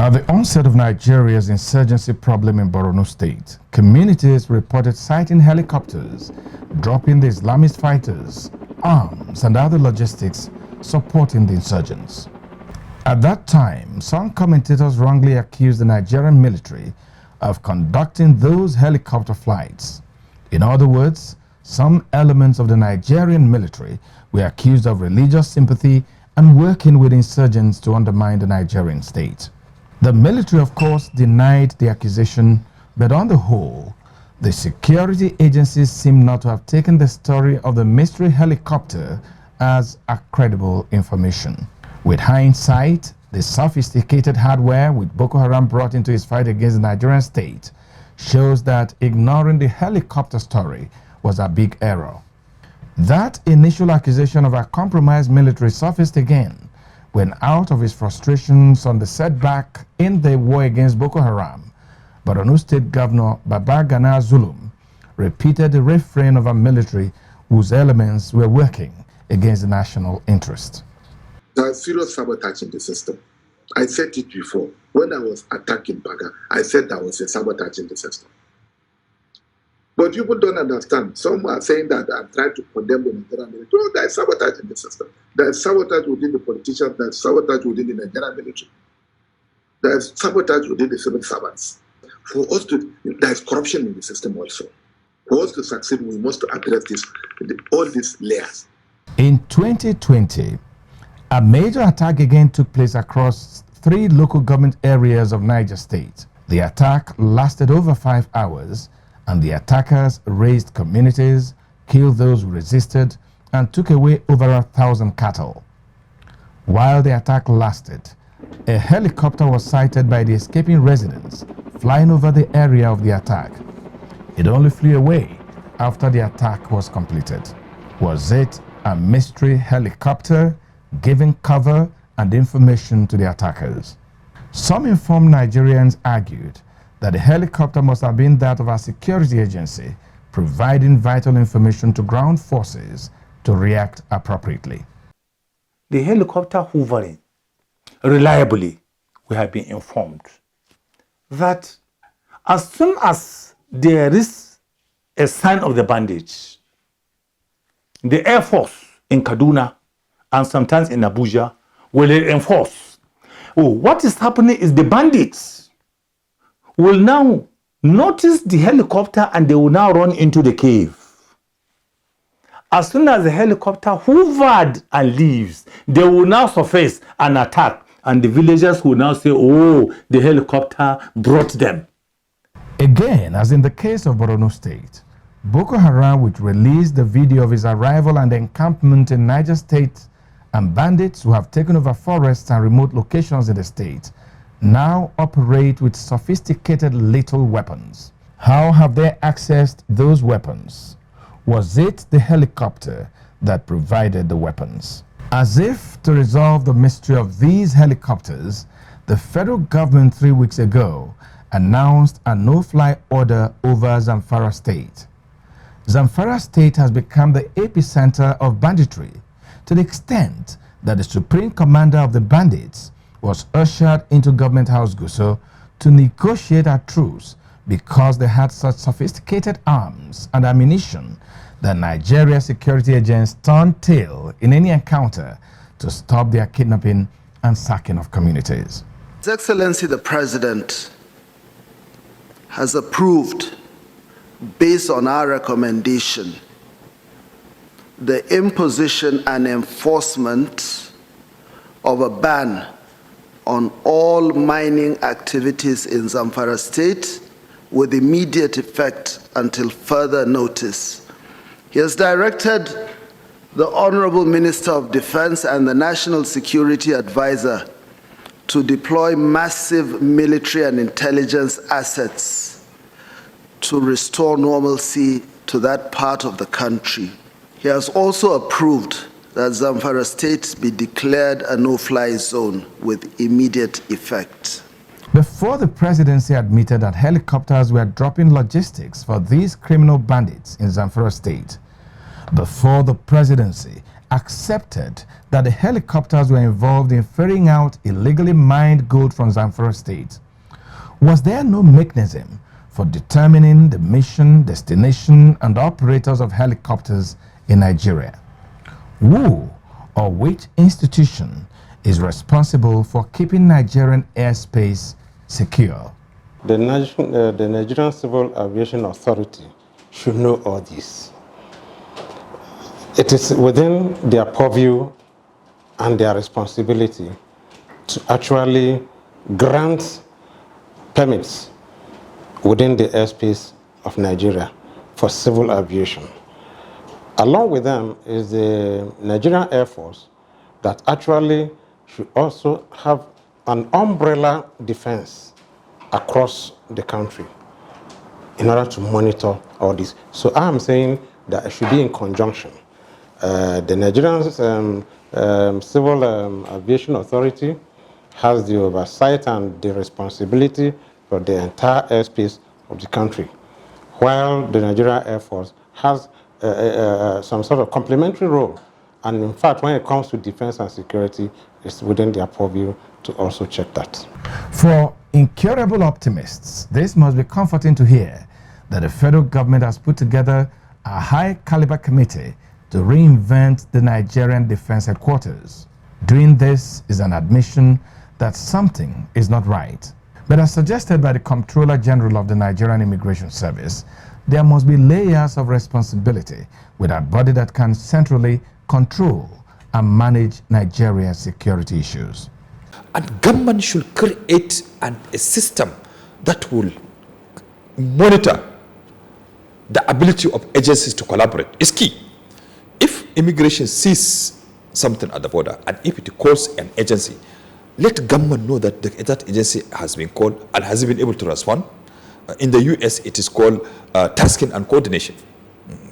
At the onset of Nigeria's insurgency problem in Borno State, communities reported sighting helicopters dropping the Islamist fighters, arms and other logistics supporting the insurgents. At that time, some commentators wrongly accused the Nigerian military of conducting those helicopter flights. In other words, some elements of the Nigerian military were accused of religious sympathy and working with insurgents to undermine the Nigerian state. The military, of course, denied the accusation, but on the whole, the security agencies seem not to have taken the story of the mystery helicopter as a credible information. With hindsight, the sophisticated hardware which Boko Haram brought into its fight against the Nigerian state shows that ignoring the helicopter story was a big error. That initial accusation of a compromised military surfaced again when, out of his frustrations on the setback in the war against Boko Haram, Borno State Governor Babagana Zulum repeated the refrain of a military whose elements were working against the national interest. There is serious sabotage in the system. I said it before. When I was attacking Baga, I said there was a sabotage in the system. But people don't understand. Some are saying that I'm trying to condemn the Nigerian military. No, there is sabotage in the system. There is sabotage within the politicians. There is sabotage within the Nigerian military. There is sabotage within the civil servants. For us to, there is corruption in the system also. For us to succeed, we must address this, all these layers. In 2020, a major attack again took place across 3 local government areas of Niger State. The attack lasted over 5 hours, and the attackers razed communities, killed those who resisted, and took away over 1,000 cattle. While the attack lasted, a helicopter was sighted by the escaping residents flying over the area of the attack. It only flew away after the attack was completed. Was it a mystery helicopter giving cover and information to the attackers? Some informed Nigerians argued that the helicopter must have been that of a security agency, providing vital information to ground forces to react appropriately. The helicopter hovering, reliably, we have been informed that as soon as there is a sign of the bandits, the Air Force in Kaduna and sometimes in Abuja will enforce. Oh, what is happening is the bandits will now notice the helicopter and they will now run into the cave. As soon as the helicopter hovered and leaves, they will now surface and attack, and the villagers will now say, oh, the helicopter brought them. Again, as in the case of Borno State, Boko Haram, which released the video of his arrival and encampment in Niger State, and bandits who have taken over forests and remote locations in the state, now operate with sophisticated lethal weapons. How have they accessed those weapons? Was it the helicopter that provided the weapons? As if to resolve the mystery of these helicopters, the federal government 3 weeks ago announced a no-fly order over Zamfara State. Zamfara State has become the epicenter of banditry, to the extent that the supreme commander of the bandits was ushered into Government House Gusau to negotiate a truce because they had such sophisticated arms and ammunition that Nigeria's security agents turned tail in any encounter to stop their kidnapping and sacking of communities. His Excellency the President has approved, based on our recommendation, the imposition and enforcement of a ban on all mining activities in Zamfara State with immediate effect until further notice. He has directed the Honorable Minister of Defense and the National Security Advisor to deploy massive military and intelligence assets to restore normalcy to that part of the country. He has also approved that Zamfara State be declared a no-fly zone with immediate effect. Before the presidency admitted that helicopters were dropping logistics for these criminal bandits in Zamfara State, before the presidency accepted that the helicopters were involved in ferrying out illegally mined gold from Zamfara State, was there no mechanism for determining the mission, destination, and operators of helicopters in Nigeria? Who or which institution is responsible for keeping Nigerian airspace secure? The Nigerian Civil Aviation Authority should know all this. It is within their purview and their responsibility to actually grant permits within the airspace of Nigeria for civil aviation. Along with them is the Nigerian Air Force that actually should also have an umbrella defense across the country in order to monitor all this. So I am saying that it should be in conjunction. The Nigerian Civil Aviation Authority has the oversight and the responsibility for the entire airspace of the country, while the Nigerian Air Force has some sort of complementary role. And in fact, when it comes to defense and security, it's within their purview to also check that. For incurable optimists, this must be comforting to hear that the federal government has put together a high-caliber committee to reinvent the Nigerian Defense Headquarters. Doing this is an admission that something is not right. But as suggested by the Comptroller General of the Nigerian Immigration Service, there must be layers of responsibility with a body that can centrally control and manage Nigeria's security issues. And government should create a system that will monitor the ability of agencies to collaborate. It's key. If immigration sees something at the border and if it calls an agency, let government know that that agency has been called and has been able to respond. In the US, it is called tasking and coordination.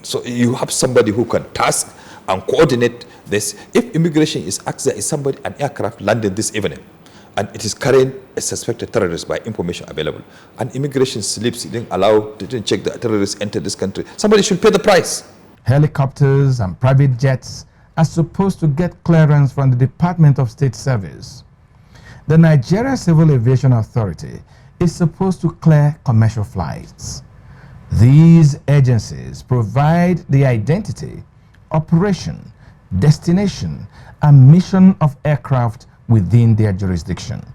So you have somebody who can task and coordinate this. If immigration is asked, there is somebody, an aircraft landed this evening, and it is carrying a suspected terrorist by information available, and immigration sleeps, didn't check the terrorists enter this country, somebody should pay the price. Helicopters and private jets are supposed to get clearance from the Department of State Service. The Nigerian Civil Aviation Authority is supposed to clear commercial flights. These agencies provide the identity, operation, destination, and mission of aircraft within their jurisdiction.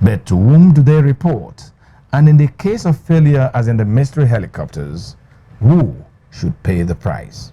But to whom do they report? And in the case of failure, as in the mystery helicopters, who should pay the price?